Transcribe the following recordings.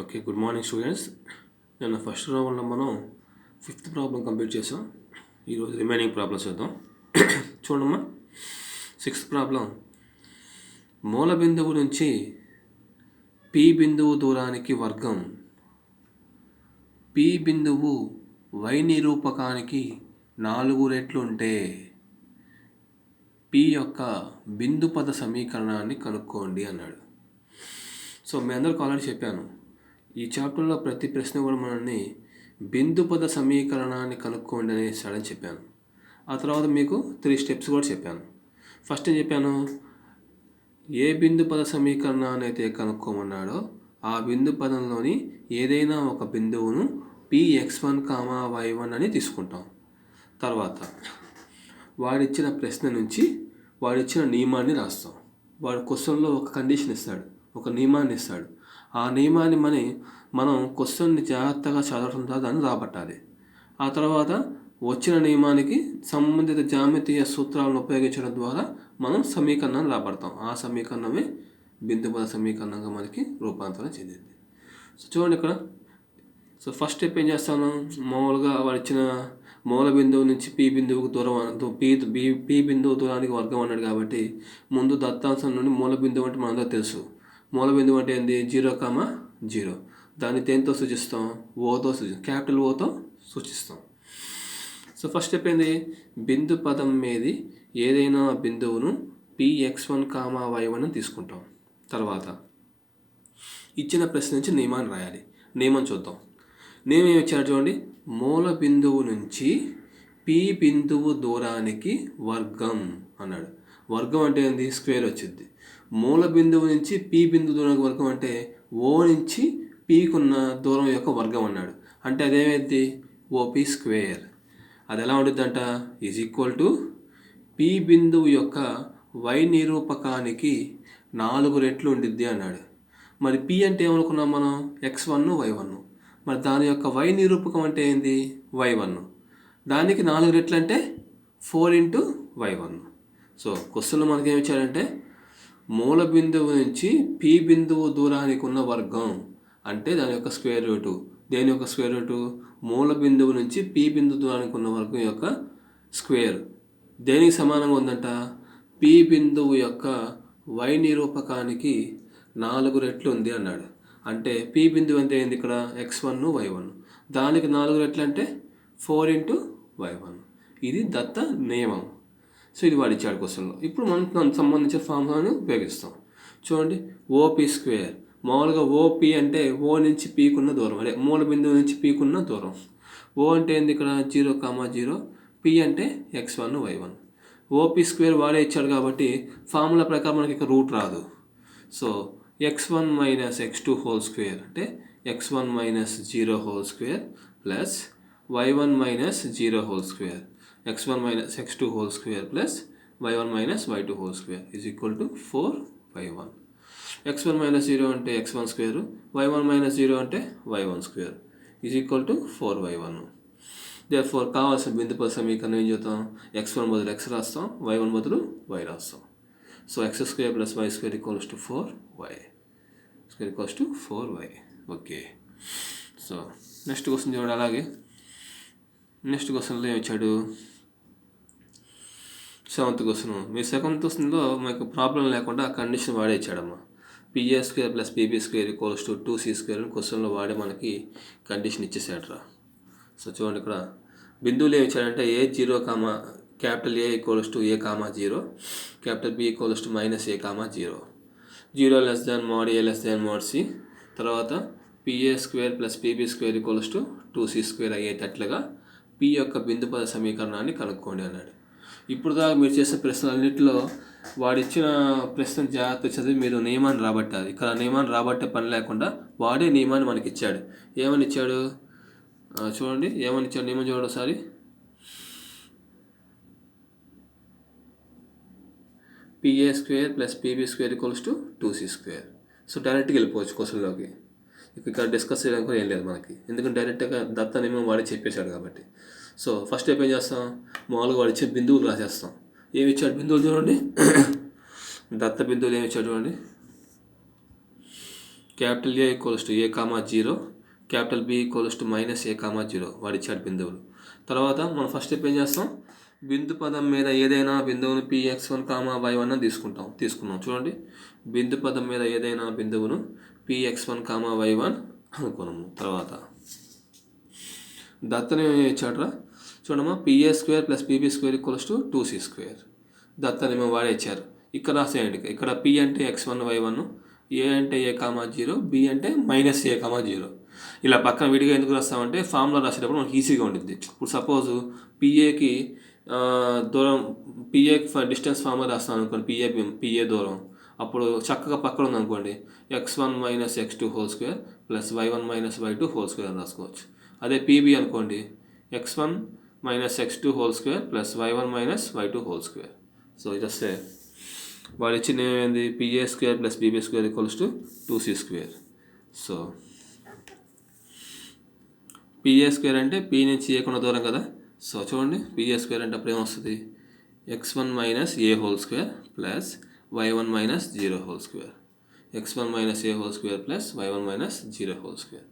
Okay, good morning students. నిన్న first రౌండ్లో మనం ఫిఫ్త్ ప్రాబ్లం కంప్లీట్ చేసాం. ఈరోజు రిమైనింగ్ ప్రాబ్లమ్స్ చూద్దాం. చూడమ్మా, సిక్స్త్ ప్రాబ్లం. మూల బిందువు నుంచి పి బిందువు దూరానికి వర్గం. పి బిందువు వై నిరూపకానికి 4 రెట్లు ఉంటే పి యొక్క బిందు పద సమీకరణాన్ని కనుక్కోండి అన్నాడు. సో మీ అందరికి ఆల్రెడీ చెప్పాను, ఈ చాప్టర్లో ప్రతి ప్రశ్న కూడా మనల్ని బిందు పద సమీకరణాన్ని కనుక్కోండి అని ఇస్తాడని చెప్పాను. ఆ తర్వాత మీకు 3 స్టెప్స్ కూడా చెప్పాను. ఫస్ట్ ఏం చెప్పాను, ఏ బిందు పద సమీకరణాన్ని అయితే కనుక్కోమన్నాడో ఆ బిందు పదంలోని ఏదైనా ఒక బిందువును px1, y1 అని తీసుకుంటాం. తర్వాత వాడిచ్చిన ప్రశ్న నుంచి వాడిచ్చిన నియమాన్ని రాస్తాం. వాడు క్వశ్చన్లో ఒక కండిషన్ ఇస్తాడు, ఒక నియమాన్ని ఇస్తాడు. ఆ నియమాన్ని మనం క్వశ్చన్ని జాగ్రత్తగా చదవడం ద్వారా దాన్ని రాబట్టాలి. ఆ తర్వాత వచ్చిన నియమానికి సంబంధిత జామితీయ సూత్రాలను ఉపయోగించడం ద్వారా మనం సమీకరణాన్ని రాబడతాం. ఆ సమీకరణమే బిందు పద సమీకరణంగా మనకి రూపాంతరం చెందింది. సో చూడండి ఇక్కడ. సో ఫస్ట్ స్టెప్ ఏం చేస్తాను, మామూలుగా వాడు ఇచ్చిన మూల బిందువు నుంచి పి బిందువుకు దూరం పి బిందువు దూరానికి వర్గం అన్నాడు. కాబట్టి ముందు దత్తాంశం నుండి మూల బిందువు అంటే మనందరూ తెలుసు. మూల బిందువు అంటే ఏంది, 0,0. దాన్ని దేంతో సూచిస్తాం, ఓతో క్యాపిటల్ ఓతో సూచిస్తాం. సో ఫస్ట్ స్టెప్ ఏంది, బిందు పదం మీది ఏదైనా బిందువును px1, y1 తీసుకుంటాం. తర్వాత ఇచ్చిన ప్రశ్న నుంచి నియమాన్ని రాయాలి. నియమం చూద్దాం. నియమం ఏమి ఇచ్చాడు చూడండి, మూల బిందువు నుంచి పి బిందువు దూరానికి వర్గం అన్నాడు. వర్గం అంటే ఏంది, స్క్వేర్ వచ్చింది. మూల బిందువు నుంచి పి బిందువు దూరానికి వర్గం అంటే ఓ నుంచి పీకున్న దూరం యొక్క వర్గం అన్నాడు. అంటే అదేమైంది, ఓపీ స్క్వేర్. అది ఎలా ఉంటుందంట, ఈజ్ ఈక్వల్ టు పి బిందువు యొక్క వై నిరూపకానికి 4 రెట్లు ఉండిద్ది అన్నాడు. మరి పి అంటే ఏమనుకున్నాం మనం, x1, y1. మరి దాని యొక్క వై నిరూపకం అంటే ఏంది, y1. దానికి 4 రెట్లు అంటే 4 × y1. సో క్వశ్చన్లో మనకి ఏమి ఇచ్చాడంటే, మూల బిందువు నుంచి పి బిందువు దూరానికి ఉన్న వర్గం అంటే దాని యొక్క స్క్వేర్ రూటు. దేని యొక్క స్క్వేర్ రూటు, మూల బిందువు నుంచి పి బిందువు దూరానికి ఉన్న వర్గం యొక్క స్క్వేర్ దేనికి సమానంగా ఉందంట, పి బిందువు యొక్క వై నిరూపకానికి 4 రెట్లు ఉంది అన్నాడు. అంటే పి బిందువు అంటే ఏంది, ఇక్కడ x1, y1. దానికి 4 రెట్లు అంటే 4 × y1. ఇది దత్త నియమం. సో ఇది వాడు ఇచ్చాడు క్వశ్చన్లో. ఇప్పుడు మనం సంబంధించిన ఫార్ములాను ఉపయోగిస్తాం. చూడండి, ఓపీ స్క్వేర్. మామూలుగా ఓపీ అంటే ఓ నుంచి పీకున్న దూరం, అదే మూల బిందువు నుంచి పీకున్న దూరం. ఓ అంటే ఏంది, ఇక్కడ 0,0. పి అంటే x1, y1. ఓపీ స్క్వేర్ వాడే ఇచ్చాడు కాబట్టి ఫార్ములా ప్రకారం మనకి ఇక్కడ రూట్ రాదు. So x1 - x2 whole square అంటే x1 - 0 whole square plus y1 - 0 whole square, x1 - x2 whole square plus y1 - y2 whole square is equal to 4y1. x1 - 0 అంటే x1 square, y1 - 0 అంటే y1 square is equal to 4y1. Therefore కావాల్సిన బిందు పద సమీకరణం ఏం చేద్దాం, x1 బదులు x రాస్తాం, y1 బదులు y రాస్తాం. So x² + y² = 4y. Square equals to 4y. Okay. So next question చూడండి. అలాగే నెక్స్ట్ క్వశ్చన్లో ఏమి ఇచ్చాడు, 7th క్వశ్చన్. మీ 7th క్వశ్చన్లో మీకు ప్రాబ్లం లేకుండా కండిషన్ వాడే ఇచ్చాడమ్మా. pa² + bb² = 2c² అని క్వశ్చన్లో వాడే మనకి కండిషన్ ఇచ్చేసాడరా. సో చూడండి, ఇక్కడ బిందువులు ఏమి ఇచ్చాడంటే A0, capital A = a, 0, capital B = -a, 0, 0 less than mod a less than mod c. తర్వాత pa² + pb² = 2c² అయ్యేటట్లుగా p యొక్క బిందు పద సమీకరణాన్ని కనుక్కోండి అన్నాడు. ఇప్పుడు దాకా మీరు చేసే ప్రశ్నలన్నింటిలో వాడిచ్చిన ప్రశ్న జాగ్రత్త చదివి మీరు నియమాన్ని రాబట్టాలి. ఇక్కడ నియమాన్ని రాబట్టే పని లేకుండా వాడే నియమాన్ని మనకి ఇచ్చాడు. ఏమని ఇచ్చాడు చూడండి, ఏమని ఇచ్చాడు నియమం చూడండి ఒకసారి. pa² + pb² = 2c². సో డైరెక్ట్గా వెళ్ళిపోవచ్చు క్వశ్చన్లోకి. ఇక్కడ డిస్కస్ చేయడానికి కూడా ఏం లేదు మనకి, ఎందుకంటే డైరెక్ట్గా దత్త నియమం వాడే చెప్పేశాడు కాబట్టి. సో ఫస్ట్ స్టెప్ ఏం చేస్తాం, మామూలుగా వాడు ఇచ్చే బిందువులు రాసేస్తాం. ఏమి ఇచ్చాడు బిందువులు చూడండి, దత్త బిందువులు ఏమి ఇచ్చాడు చూడండి. Capital A equals to A comma 0, capital B equals to minus A comma 0 వాడు ఇచ్చాడు బిందువులు. తర్వాత మనం ఫస్ట్ స్టెప్ ఏం చేస్తాం, బిందు పదం మీద ఏదైనా బిందువును px1 y1 అని తీసుకున్నాం. చూడండి, బిందు పదం మీద ఏదైనా బిందువును px1 y1 అనుకున్నాము. తర్వాత దత్తని ఇచ్చాడ్రా చూడమ్మా, pa² + bb² equals to 2c². దత్తని మేము వాడే ఇచ్చారు. ఇక్కడ రాసేయండి, ఇక్కడ p అంటే x1 y1, ఏ అంటే ఏ కామా 0, బి అంటే మైనస్ ఏ కామా 0. ఇలా పక్కన విడిగా ఎందుకు రాస్తామంటే ఫార్ములా రాసేటప్పుడు మనకి ఈజీగా ఉంటుంది. ఇప్పుడు సపోజ్ పిఏకి దూరం, పిఏకి డిస్టెన్స్ ఫార్ములా రాస్తాను అనుకోండి, పిఏ దూరం, అప్పుడు చక్కగా పక్కన ఉందనుకోండి x1 - x2 హోల్² + y1 - y2 అని రాసుకోవచ్చు. అదే పీబీ అనుకోండి x1 - x2 హోల్² + y1 - y2. So ఇది వస్తే వాడు ఇచ్చిన ఏమైంది, pa² + bb² equals to 2c². So pa² అంటే p నుంచి ఏ కొన్న దూరం కదా. సో చూడండి, pa² అంటే అప్పుడు ఏమొస్తుంది, x1 - a² + y1 - 0. x1 - a² + y1 - 0.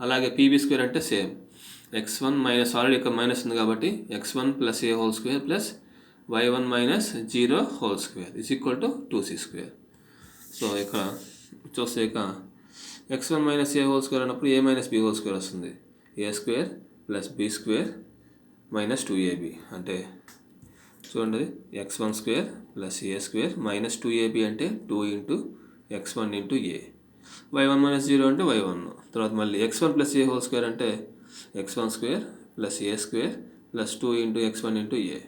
అలాగే pb² అంటే సేమ్, x1 - ఆల్రెడీ ఇక్కడ మైనస్ ఉంది కాబట్టి x1 + a² + y1 - 0 is equal to 2c². So ఇక్కడ చూస్తే ఇక x1 - a² అన్నప్పుడు a - b² వస్తుంది. a² + b² - 2ab అంటే చూడండి, x1² + a² - 2ab అంటే 2 × x1 × a. y1 - 0 అంటే y1. తర్వాత మళ్ళీ x1 + a² అంటే x1² + a² + 2 × x1 × a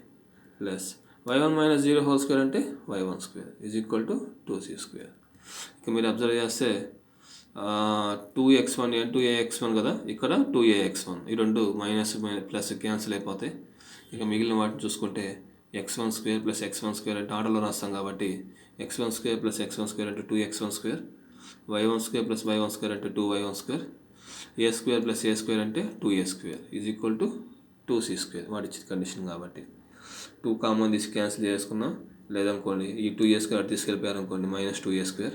plus y1 - 0 అంటే y1² is equal to 2c². ఇక మీరు అబ్జర్వ్ చేస్తే 2x1 × ax1 కదా, ఇక్కడ 2ax1, ఈ రెండు మైనస్ ప్లస్ క్యాన్సిల్ అయిపోతాయి. ఇక మిగిలిన వాటిని చూసుకుంటే x1² + x1² అంటే ఆర్డర్లో రాస్తాం కాబట్టి x1² + x1² అంటే 2x1², y1² + y1² అంటే 2y1², a² + a² అంటే 2a² is equal to 2c². వాడి ఇచ్చిన కండిషన్ కాబట్టి 2 కామన్ తీసి క్యాన్సిల్ చేసుకున్నాం. లేదనుకోండి ఈ 2a² తీసుకెళ్ళిపోయారు అనుకోండి, -2a².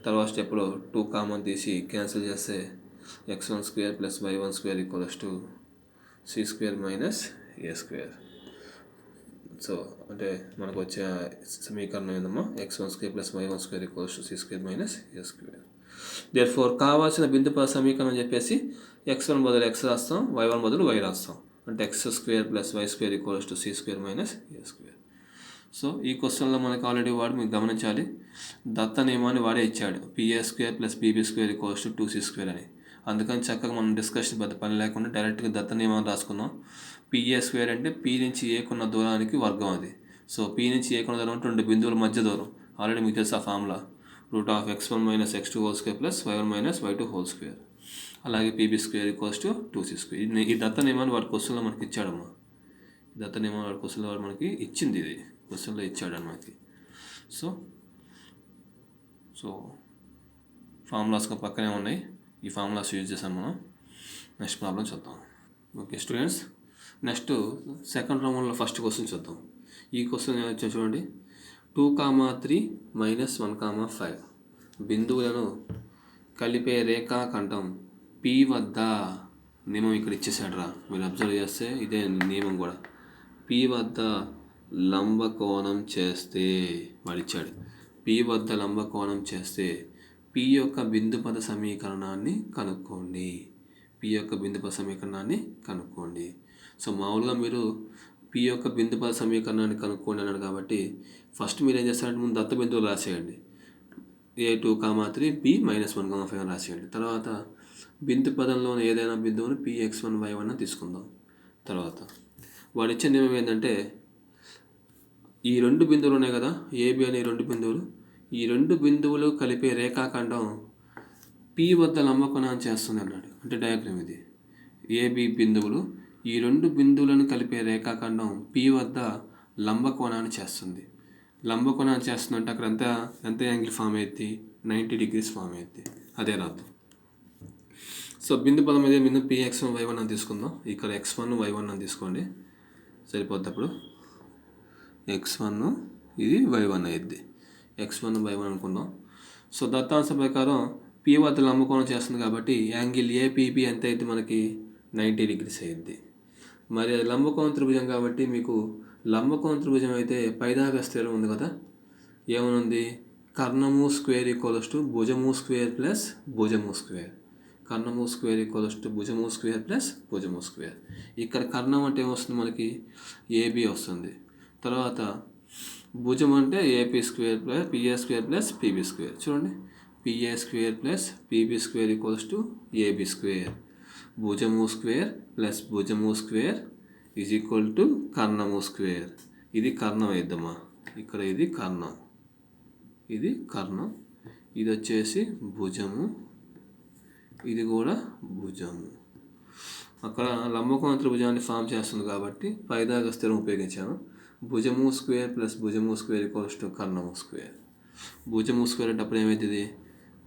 తర్వాత స్టెప్లో 2 కామన్ తీసి క్యాన్సిల్ చేస్తే x1² + y1² equals to c² - a². So అంటే మనకు వచ్చే సమీకరణం ఏందమ్మా, x1² + y1² equals to c² - a². Therefore కావాల్సిన బిందు పద సమీకరణం చెప్పేసి x1 బదులు x రాస్తాం, y1 బదులు y రాస్తాం. అంటే x² + y² equals to c² - a². So ఈ క్వశ్చన్లో మనకు ఆల్రెడీ వాడు మీకు గమనించాలి, దత్త నియమాన్ని వాడే ఇచ్చాడు, pa² + bb² equals to 2c² అని. అందుకని చక్కగా మనం డిస్కషన్ పెద్ద పని లేకుండా డైరెక్ట్గా దత్త నియమాన్ని రాసుకున్నాం. pa² అంటే p నుంచి a కొన్న దూరానికి వర్గం అది. సో p నుంచి a కొన్న దూరం అంటే 2 బిందువుల మధ్య దూరం. ఆల్రెడీ మీకు తెలుసు ఆ formula, √x1 - x2² + y1 - y2. అలాగే pb² ఈక్వల్స్ టు 2c². ఈ దత్త నియమాన్ని వాడి క్వశ్చన్లో మనకి ఇచ్చాడమ్మా. ఈ దత్త నియమాన్ని వాడి క్వశ్చన్లో వాడు మనకి ఇచ్చింది, ఇది క్వశ్చన్లో ఇచ్చాడు మనకి. సో ఫార్ములాస్ పక్కనే ఉన్నాయి, ఈ ఫార్ములాస్ యూజ్ చేసాం మనం. నెక్స్ట్ ప్రాబ్లం చూద్దాం. ఓకే స్టూడెంట్స్, నెక్స్ట్ సెకండ్ రౌండ్లో ఫస్ట్ క్వశ్చన్ చూద్దాం. ఈ క్వశ్చన్ ఏమొచ్చా చూడండి, 2, 3 - 1, 5 బిందువులను కలిపే రేఖాఖండం P వద్ద నియమం ఇక్కడ ఇచ్చేసాడు రా. మీరు అబ్జర్వ్ చేస్తే ఇదే నియమం కూడా, P వద్ద లంబకోణం చేస్తే వాడిచ్చాడు, P వద్ద లంబకోణం చేస్తే P యొక్క బిందు పద సమీకరణాన్ని కనుక్కోండి. P యొక్క బిందు పద సమీకరణాన్ని కనుక్కోండి. సో మామూలుగా మీరు P యొక్క బిందు పద సమీకరణాన్ని కనుక్కోండి అన్నాడు కాబట్టి ఫస్ట్ మీరు ఏం చేస్తారంటే ముందు దత్త బిందువులు రాసేయండి, a2, 3, b - 1, 5 అని రాసేయండి. తర్వాత బిందు పదంలోని ఏదైనా బిందువును px1 y1 అని తీసుకుందాం. తర్వాత వాడు ఇచ్చే నియమం ఏంటంటే, ఈ 2 బిందువులు ఉన్నాయి కదా, AB అనే 2 బిందువులు, ఈ 2 బిందువులు కలిపే రేఖాఖండం P వద్ద లంబకోణాన్ని చేస్తుంది అన్నాడు. అంటే డయాగ్రామ్ ఇది, AB బిందువులు ఈ 2 బిందువులను కలిపే రేఖాఖండం P వద్ద లంబకోణాన్ని చేస్తుంది. లంబకోణాన్ని చేస్తుందంటే అక్కడ ఎంత యాంగిల్ ఫామ్ అయ్యింది, 90 degrees ఫామ్ అయ్యింది. అదే రాద్దాం. సో బిందు పదం మీద బిందు px1 y1 అని తీసుకుందాం. ఇక్కడ x1 y1 అని తీసుకోండి, సరిపోద్ది. అప్పుడు x1 ఇది y1 అయ్యిద్ది, x1 y1 అనుకుందాం. సో దత్తాంశం ప్రకారం పి వద్ద లంబకోణం చేస్తుంది కాబట్టి యాంగిల్ ఏపీబీ ఎంత అయితే మనకి 90 డిగ్రీస్ అయ్యింది. మరి అది లంబకోణ త్రిభుజం కాబట్టి మీకు లంబకోణ త్రిభుజం అయితే పైథాగరస్ థియరం ఉంది కదా, ఏమనుంది? కర్ణము స్క్వేర్ ఈక్వల్స్ టు భుజము స్క్వేర్ ప్లస్ భుజము స్క్వేర్. కర్ణము స్క్వేర్ ఈక్వల్స్ టు భుజము స్క్వేర్ ప్లస్ భుజము స్క్వేర్. ఇక్కడ కర్ణం అంటే ఏమొస్తుంది మనకి? ఏబి వస్తుంది. తర్వాత భుజం అంటే AP square plus PA square plus PB square. చూడండి, PA square plus PB square equals to AB square. భుజము స్క్వేర్ ప్లస్ భుజము స్క్వేర్ ఈజ్ ఈక్వల్ టు కర్ణము స్క్వేర్. ఇది కర్ణం వేద్దామా? ఇక్కడ ఇది కర్ణం, ఇది కర్ణం, ఇది వచ్చేసి భుజము, ఇది కూడా భుజము. అక్కడ లంబకోణ త్రిభుజాన్ని ఫామ్ చేస్తుంది కాబట్టి పైథాగరస్ థియరం ఉపయోగించాను. భుజము స్క్వేర్ ప్లస్ భుజము స్క్వేర్ ఈక్వల్స్ టు కర్ణము స్క్వేర్. భుజము స్క్వేర్ అంటే అప్పుడు ఏమవుతుంది?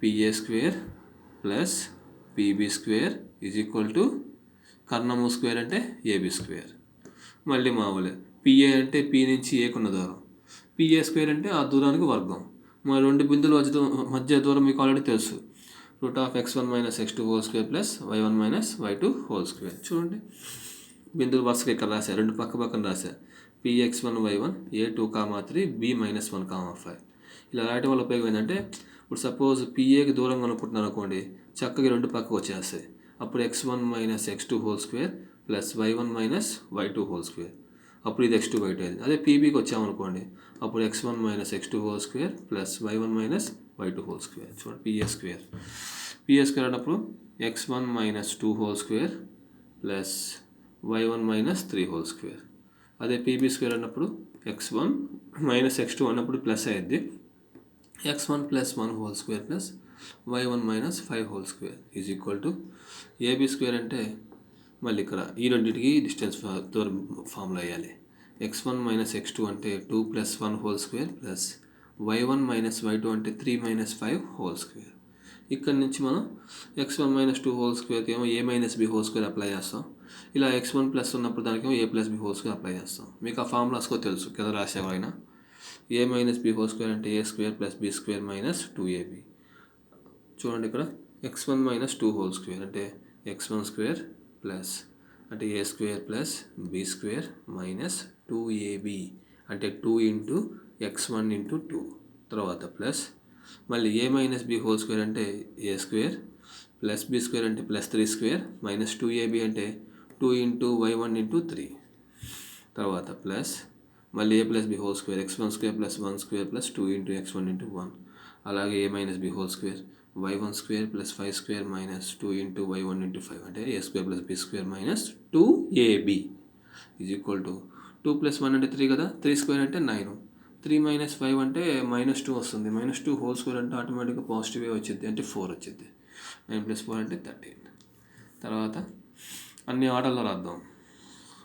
PA square plus PB square is equal to కర్ణము స్క్వేర్ అంటే ఏబీ స్క్వేర్. మళ్ళీ మామూలే, పిఏ అంటే పి నుంచి ఏకున్న దూరం, పిఏ స్క్వేర్ అంటే ఆ దూరానికి వర్గం. మరి రెండు బిందువుల మధ్య దూరం మీకు ఆల్రెడీ తెలుసు, √(x1 - x2) square plus y1 - y2 square. చూడండి, బిందువులు వరుసగా ఇక్కడ రాశా, రెండు పక్క పక్కన రాశా. px1 y1 a2,3 b-1,5. ఇలా రాయటం వల్ల ఉపయోగం ఏంటంటే, ఇప్పుడు సపోజ్ పిఏకి దూరంగా అనుకుంటున్నాను అనుకోండి, చక్కగా రెండు పక్కకు వచ్చేస్తాయి. అప్పుడు x1 - x2 square plus y1 - y2 square. అప్పుడు ఇది x2 y2 అయింది. అదే పీబీకి వచ్చామనుకోండి, అప్పుడు x1 - x2 square plus y1 - y2 square. చూడండి, పిఏ స్క్వేర్ అన్నప్పుడు x1 - 2 square plus y1 - 3 square. అదే పీబీ స్క్వేర్ అన్నప్పుడు x1 - x2 అన్నప్పుడు ప్లస్ అయ్యింది, x1 + 1 square plus y1 - 5 square is equal to AB square. అంటే మళ్ళీ ఇక్కడ ఈ రెండింటికి డిస్టెన్స్ దూరం ఫార్ములా వేయాలి. x1 - x2 అంటే 2 + 1 స్క్వేర్ ప్లస్ y1 - y2 అంటే 3 - 5 స్క్వేర్. ఇక్కడ నుంచి మనం x1 - 2 స్క్వేర్కి ఏమో a - b స్క్వేర్ అప్లై చేస్తాం. ఇలా x1 ప్లస్ ఉన్నప్పుడు దానికేమో a + b స్క్వేర్ అప్లై చేస్తాం. మీకు ఆ ఫార్ములాస్కో తెలుసు, కింద రాసేవైనా. a - b స్క్వేర్ అంటే a square plus b square minus 2ab. చూడండి, ఇక్కడ x1 - 2 స్క్వేర్ అంటే x1 స్క్వేర్ ప్లస్ అంటే a square plus b square minus 2ab అంటే 2 ఇంటూ x1 ఇంటూ 2. తర్వాత ప్లస్ మళ్ళీ a - b స్క్వేర్ అంటే a square plus b square అంటే plus 3 square minus 2ab అంటే 2 ఇంటూ y1 ఇంటూ 3. తర్వాత plus మళ్ళీ a + b square x1 square plus 1 square plus 2 into x1 into 1. అలాగే a - b square y1 square plus 5 square minus 2 into y1 into 5 అంటే a square plus b square minus 2ab is equal to 2 + 1 అంటే 3 కదా, 3 square అంటే 9, 3 - 5 అంటే -2 వస్తుంది. -2 square అంటే ఆటోమేటిక్గా positive వచ్చింది అంటే 4 వచ్చింది. 9 + 4 అంటే 13. తర్వాత అన్ని ఆర్డర్లో రాద్దాం.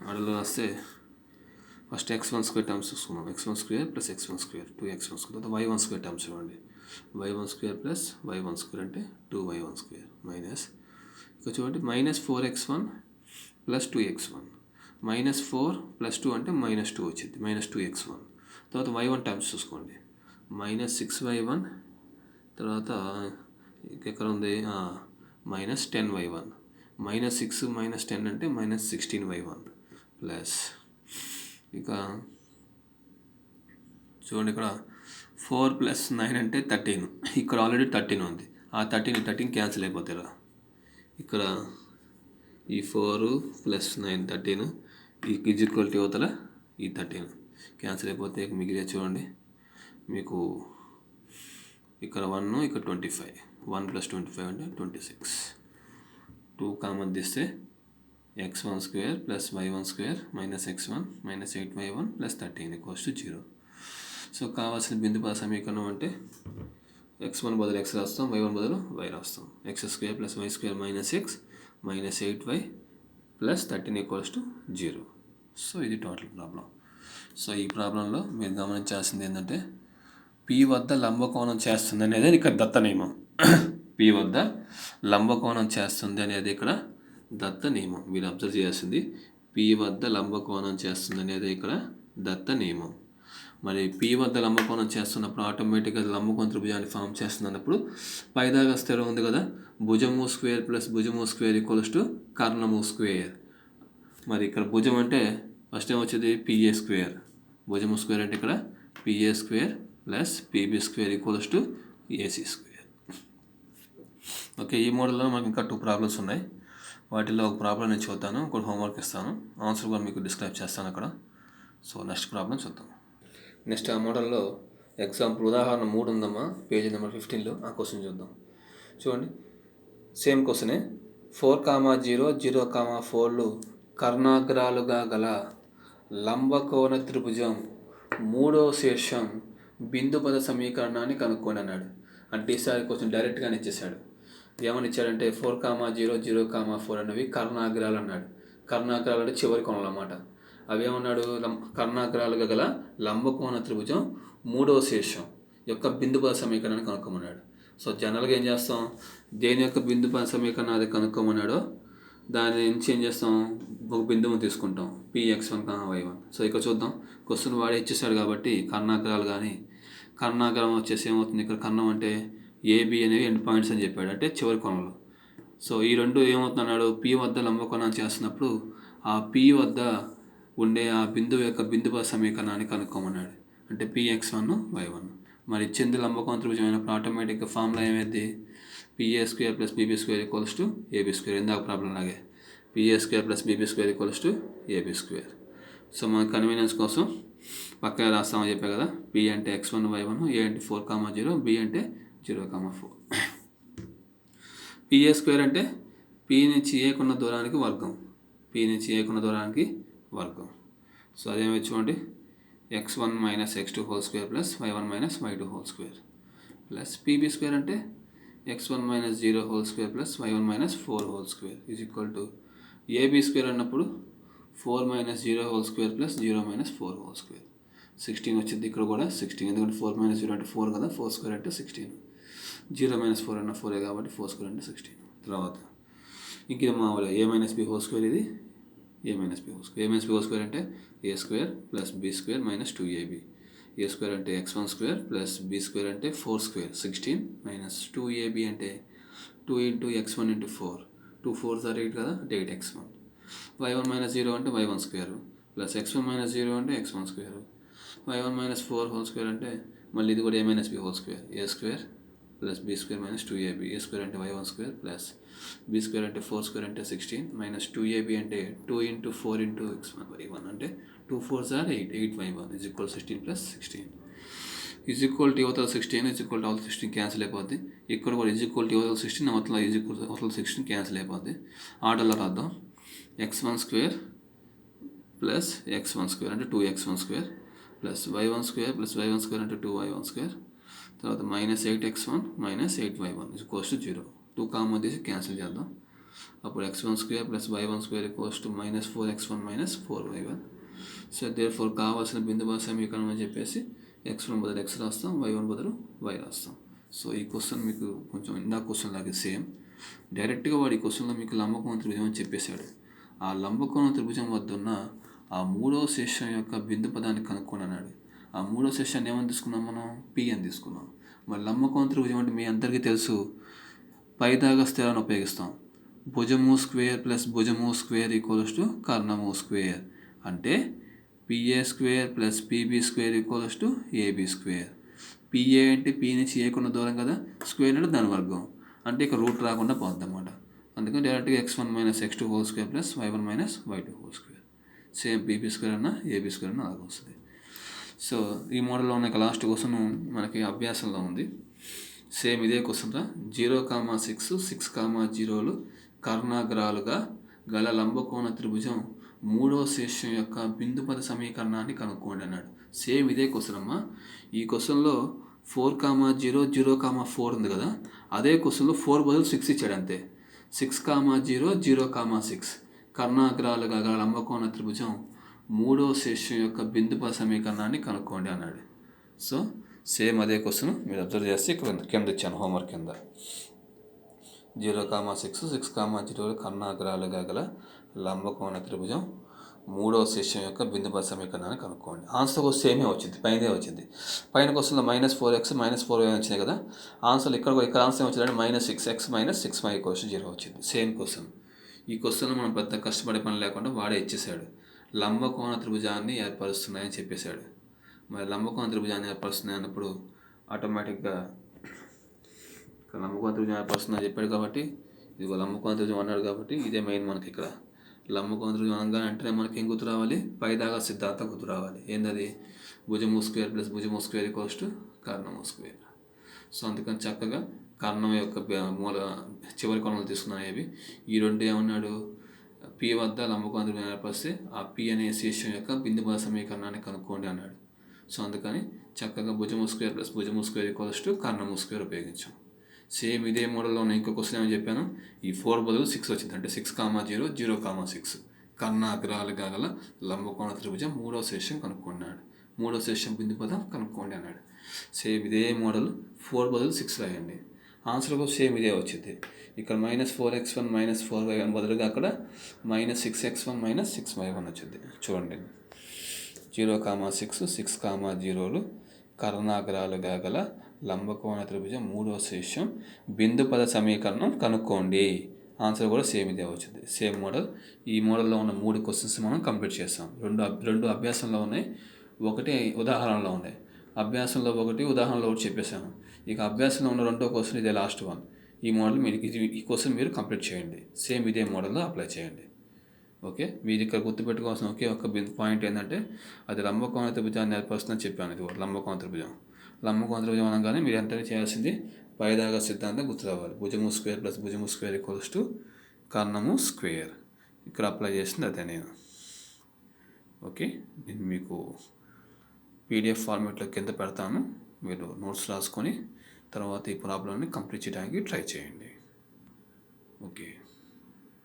ఆర్డర్లో రాస్తే ఫస్ట్ x1 స్క్వేర్ టర్మ్స్ చూసుకున్నాం. x1 square plus x1 square 2x1 square. తర్వాత y1 స్క్వేర్ టర్మ్స్ ఇవ్వండి. y1 square plus y1 square అంటే 2y1 స్క్వేర్ మైనస్ ఇక్కడ చూడండి -4x1 ప్లస్ 2x1 -4 + 2 అంటే -2 వచ్చింది, -2x1. తర్వాత y1 టర్మ్స్ చూసుకోండి, -6y1. తర్వాత ఎక్కడ ఉంది? -10y1. -6 - 10 అంటే -16y1 ప్లస్ ఇక చూడండి, ఇక్కడ 4 + 9 అంటే 13. ఇక్కడ ఆల్రెడీ 13 ఉంది, ఆ 13 క్యాన్సిల్ అయిపోతాయి. ఇక్కడ ఈ 4 + 9 13 ఈజ్ ఈక్వల్ టు అవతల ఈ 13 క్యాన్సిల్ అయిపోతే మిగిలే చూడండి, మీకు ఇక్కడ 1 ఇక్కడ 25. 1 + 25 అంటే 26. 2 కామన్ తీస్తే x1 square plus y1 square minus x1 minus 8y1 plus 13 = 0. So కావాల్సిన బిందు పద సమీకరణం అంటే x1 బదులు x రాస్తాం, y1 బదులు y రాస్తాం. x square plus y square minus x minus 8y plus 13 = 0. So ఇది టోటల్ ప్రాబ్లం. సో ఈ ప్రాబ్లంలో మీరు గమనించాల్సింది ఏంటంటే P వద్ద లంబకోణం చేస్తుంది అనేది ఇక్కడ దత్త నియమం. P వద్ద లంబకోణం చేస్తుంది అనేది ఇక్కడ దత్త నియమం. మీరు అబ్జర్వ్ చేయాల్సింది P వద్ద లంబకోణం చేస్తుంది అనేది ఇక్కడ దత్త నియమం. మరి పి వద్ద లంబకోణం చేస్తున్నప్పుడు ఆటోమేటిక్గా లంబకోణ త్రిభుజాన్ని ఫామ్ చేస్తున్నప్పుడు పైదాగా స్థిరం ఉంది కదా, భుజము స్క్వేర్ ప్లస్ భుజము స్క్వేర్ ఈక్వల్స్ టు కర్ణము స్క్వేర్. మరి ఇక్కడ భుజం అంటే ఫస్ట్ ఏమొచ్చేది పిఏ స్క్వేర్, భుజము స్క్వేర్ అంటే ఇక్కడ PA square plus PB square equals to AC square. Okay, ఈ మోడల్లో మనకి ఇంకా 2 ప్రాబ్లమ్స్ ఉన్నాయి. వాటిల్లో ఒక ప్రాబ్లం నేను చూద్దాను, ఇంకోటి హోంవర్క్ ఇస్తాను, ఆన్సర్ కూడా మీకు డిస్క్రైబ్ చేస్తాను అక్కడ. సో నెక్స్ట్ ప్రాబ్లం చూద్దాం. నెక్స్ట్ ఆ మోడల్లో ఎగ్జాంపుల్ ఉదాహరణ 3 ఉందమ్మా, పేజీ నెంబర్ 15లో. ఆ క్వశ్చన్ చూద్దాం. చూడండి, సేమ్ క్వశ్చనే. 4,0, 0,4లు కర్ణాగ్రాలుగా గల లంబకోణ త్రిభుజం మూడో శీర్షం బిందుపద సమీకరణాన్ని కనుక్కోండి అన్నాడు. అంటే ఈసారి కొంచెం డైరెక్ట్గానే ఇచ్చేసాడు. ఏమని ఇచ్చాడంటే 4,0, 0,4 అనేవి కర్ణాగ్రాలు అన్నాడు. కర్ణాగ్రాలు అంటే చివరి కోణాలు అన్నమాట. అవి ఏమన్నాడు, కర్ణాగ్రాలుగా గల లంబకోణ త్రిభుజం మూడవ శీర్షం యొక్క బిందుపద సమీకరణాన్ని కనుక్కోమన్నాడు. సో జనరల్గా ఏం చేస్తాం, దేని యొక్క బిందుపద సమీకరణం అది కనుక్కోమన్నాడో దాని నుంచి ఏం చేస్తాం, ఒక బిందువుని తీసుకుంటాం, px1, y1. సో ఇక్కడ చూద్దాం, క్వశ్చన్ వాడే ఇచ్చేసాడు కాబట్టి కర్ణాగ్రాలు కానీ, కర్ణాగ్రం వచ్చేసి ఏమవుతుంది, ఇక్కడ కర్ణం అంటే ఏబి అనేవి ఎండ్ పాయింట్స్ అని చెప్పాడు, అంటే చివరి కోణంలో. సో ఈ రెండు ఏమవుతున్నాడు, పి వద్ద లంబకోణం చేస్తున్నప్పుడు ఆ పి వద్ద ఉండే ఆ బిందువు యొక్క బిందుపద సమీకరణాన్ని కనుక్కోమన్నాడు, అంటే px1, y1. మరి ఇచ్చింది లంబకోణ త్రిభుజం అయినప్పుడు ఆటోమేటిక్గా ఫార్ములా ఏమైంది, PA square plus BB square equals to AB square. ఇందాక ప్రాబ్లం లాగే PA square plus BB square equals to AB square. So మన కన్వీనియన్స్ కోసం పక్కనే రాస్తామని చెప్పా కదా, పి అంటే x1, y1, ఏ అంటే 4,0, బి అంటే 0,4. పిఏ స్క్వేర్ అంటే పి నుంచి ఏకున్న దూరానికి వర్గం, పి నుంచి ఏకున్న దూరానికి వర్గం. సో అదేమి చూడండి, x1 minus x2 whole square plus y1 minus y2 whole square plus PB square అంటే x1 minus 0 whole square plus y1 minus 4 whole square is equal to AB square అన్నప్పుడు 4 minus 0 whole square plus 0 minus 4 whole square. 16 వచ్చింది ఇక్కడ కూడా 16, ఎందుకంటే 4 minus 0 అంటే 4 కదా, 4 square అంటే 16. 0 minus 4 అన్న 4 కాబట్టి 4 స్క్వేర్ అంటే 16. తర్వాత ఇంక ఇది మామూలుగా A minus B whole square, ఇది A minus B whole square. A minus B whole square అంటే A square plus B square minus 2ab. A square అంటే x1 square plus B square అంటే 4 స్క్వేర్ 16 మైనస్ 2ab అంటే 2 into x1 into 4, 2 4s are 8 కదా, అంటే 8x1. y1 minus 0 అంటే y1 square plus x1 minus 0 అంటే x1 square, y1 minus 4 whole square అంటే మళ్ళీ ఇది కూడా A minus B whole square, A square plus B square minus 2ab. A square అంటే y1 square plus B square అంటే 4 square అంటే 16 minus 2ab అంటే 2 into 4 into x1 y1 అంటే 2 4s are 8, 8y1 is equal 16 plus 16 is equal to అవతల 16 is equal to అవతల 16 cancel అయిపోద్ది. ఇక్కడ కూడా ఈజ్ ఈక్వల్ టు అవతల 16 అవతల ఈజ్ ఈక్వల్ అవతల 16 క్యాన్సిల్ అయిపోద్ది. ఆర్డర్లో రాద్దాం, x1 square plus x1 square అంటే 2x1 square plus y1 square plus y1 square అంటే 2y1 స్క్వేర్. తర్వాత minus 8x1 minus 8y1 is equals to 0. 2 common తీసి క్యాన్సిల్ చేద్దాం. అప్పుడు x1 square plus y1 square equals to minus 4x1 minus 4y1. So therefore కావాల్సిన బిందుపద సమీకరణం అని చెప్పేసి x1 బదులు x రాస్తాం, y1 బదులు y రాస్తాం. సో ఈ క్వశ్చన్ మీకు కొంచెం ఇందాక క్వశ్చన్ లాగే సేమ్. డైరెక్ట్గా వాడి క్వశ్చన్లో మీకు లంబకోణ త్రిభుజం అని చెప్పేశాడు. ఆ లంబకోణ త్రిభుజం వద్ద ఉన్న ఆ మూడవ శీర్షం యొక్క బిందు పదాన్ని కనుక్కొని అన్నాడు. ఆ మూడవ శీర్షాన్ని ఏమని తీసుకున్నాం మనం, పి అని తీసుకున్నాం. మరి లంబకోణ త్రిభుజం అంటే మీ అందరికీ తెలుసు, పైదాగా స్థిరాన్ని ఉపయోగిస్తాం. భుజము స్క్వేర్ ప్లస్ భుజము స్క్వేర్ ఈక్వల్స్ టు కర్ణము స్క్వేర్, అంటే PA square plus PB square equals to AB square. PA అంటే పి నుంచి ఏకున్న దూరం కదా, స్క్వేర్ అంటే దాని వర్గం, అంటే ఇక రూట్ రాకుండా పోద్ది అన్నమాట. అందుకని డైరెక్ట్గా x1 minus x2 whole square plus y1 minus y2 whole square. Same PB square అన్న ఏబీ స్క్వేర్ అన్న అలాగే వస్తుంది. సో ఈ మోడల్లో ఉన్న లాస్ట్ క్వశ్చన్ మనకి అభ్యాసంలో ఉంది. సేమ్ ఇదే క్వశ్చన్ రా, 0,6, 6,0లు కర్ణాగ్రాలుగా గల లంబకోణ త్రిభుజం మూడవ శీర్షం యొక్క బిందుపద సమీకరణాన్ని కనుక్కోండి అన్నాడు. సేమ్ ఇదే క్వశ్చన్ అమ్మా. ఈ క్వశ్చన్లో 4,0, 0,4 ఉంది కదా, అదే క్వశ్చన్లో 4 బదులు 6 ఇచ్చాడు అంతే. 6,0, 0,6 కర్ణాగ్రాలుగా గల లంబకోణ త్రిభుజం మూడవ శీర్షం యొక్క బిందుపద సమీకరణాన్ని కనుక్కోండి అన్నాడు. సో సేమ్ అదే క్వశ్చన్ మీరు అబ్జర్వ్ చేస్తే కింద ఇచ్చాను హోంవర్క్ కింద. 0,6, 6,0 కర్ణాగ్రాలుగా గల లంబకోణ త్రిభుజం మూడవ శిష్యం యొక్క బిందు పద సమీకరణాన్ని కనుక్కోండి. ఆన్సర్ సేమే వచ్చింది, పైనే వచ్చింది. పైన క్వశ్చన్లో -4x -4y వచ్చినాయి కదా. ఆన్సర్ ఇక్కడ ఆన్సర్ వచ్చిందంటే -6x -6y = 0 వచ్చింది. Same question. ఈ క్వశ్చన్లో మనం పెద్ద కష్టపడే పని లేకుండా వాడే ఇచ్చేసాడు. లంబకోణ త్రిభుజాన్ని ఏర్పరుస్తున్నాయని చెప్పేశాడు. మరి లంబకోణ త్రిభుజాన్ని ఏర్పరుస్తున్నాయి అన్నప్పుడు ఆటోమేటిక్గా ఇక్కడ లంబకోణ త్రిభుజం ఏర్పరుస్తుందని చెప్పాడు కాబట్టి ఇదిగో లంబకోణ త్రిభుజం అన్నాడు కాబట్టి ఇదే మెయిన్ మనకి ఇక్కడ. లంబకోణ త్రిభుజం అనగానే అంటే మనకి ఏం గుర్తు రావాలి? పైదాగా సిద్ధాంతం గుర్తు రావాలి. ఏంటది? భుజము స్క్వేర్ ప్లస్ భుజము స్క్వేర్ = కర్ణము స్క్వేర్. సో అందుకని చక్కగా కర్ణం యొక్క మూల చివరి కొనలు తీసుకున్నాయి. ఈ రెండు ఏమన్నాడు? పి వద్ద లంబకోణ త్రిభుజం ఏర్పరిస్తే ఆ పి అనే శీర్షం యొక్క బిందు పద సమీకరణాన్ని కనుక్కోండి అన్నాడు. సో అందుకని చక్కగా భుజము స్క్వేర్ ప్లస్ భుజము స్క్వేర్ = కర్ణము స్క్వేర్ ఉపయోగించాం. సేమ్ ఇదే మోడల్లో ఉన్న ఇంకో క్వశ్చన్ ఏమని చెప్పాను? ఈ 4 బదులు 6 వచ్చింది. అంటే 6, 0, 0, 6 కర్ణాగ్రాలుగా గల లంబకోణ త్రిభుజం మూడవ శీర్షం కనుక్కున్నాడు. మూడవ శీర్షం బిందు పదం కనుక్కోండి అన్నాడు. సేమ్ ఇదే మోడల్ 4 బదులు 6 రాయండి. ఆన్సర్ కూడా సేమ్ ఇదే వచ్చింది. ఇక్కడ -4x1 -4y1 బదులుగా అక్కడ -6x1 -6y1 వచ్చింది. చూడండి, 0, 6, 6, 0లు కర్ణాగ్రాలుగా గల లంబకోణ త్రిభుజం మూడవ శీర్షం బిందు పద సమీకరణం కనుక్కోండి. ఆన్సర్ కూడా సేమ్ ఇదే వచ్చింది. Same model. ఈ మోడల్లో ఉన్న 3 క్వశ్చన్స్ మనం కంప్లీట్ చేస్తాం. రెండు అభ్యాసంలో ఉన్నాయి, ఒకటి ఉదాహరణలో ఉన్నాయి. అభ్యాసంలో ఒకటి, ఉదాహరణలో ఒకటి చెప్పేశాను. ఇక అభ్యాసంలో ఉన్న రెండో క్వశ్చన్ ఇదే లాస్ట్ వన్. ఈ మోడల్ మీరు ఈ క్వశ్చన్ మీరు కంప్లీట్ చేయండి. సేమ్ ఇదే మోడల్లో అప్లై చేయండి. ఓకే, మీరు ఇక్కడ గుర్తుపెట్టుకోవాల్సిన ఒకే ఒక పాయింట్ ఏంటంటే అది లంబకోణ త్రిభుజాన్ని ఏర్పరుస్తుందని చెప్పాను. ఇది లంబకోణ త్రిభుజం. లంబకోణ త్రిభుజం అనగానే మీరు వెంటనే చేయాల్సింది పైదాగా సిద్ధాంతం గుర్తు రావాలి. భుజము స్క్వేర్ ప్లస్ భుజము స్క్వేర్ = కర్ణము స్క్వేర్. ఇక్కడ అప్లై చేసింది అదే నేను. ఓకే, నేను మీకు పీడిఎఫ్ ఫార్మేట్లో కింద పెడతాను. మీరు నోట్స్ రాసుకొని తర్వాత ఈ ప్రాబ్లమ్ని కంప్లీట్ చేయడానికి ట్రై చేయండి. ఓకే.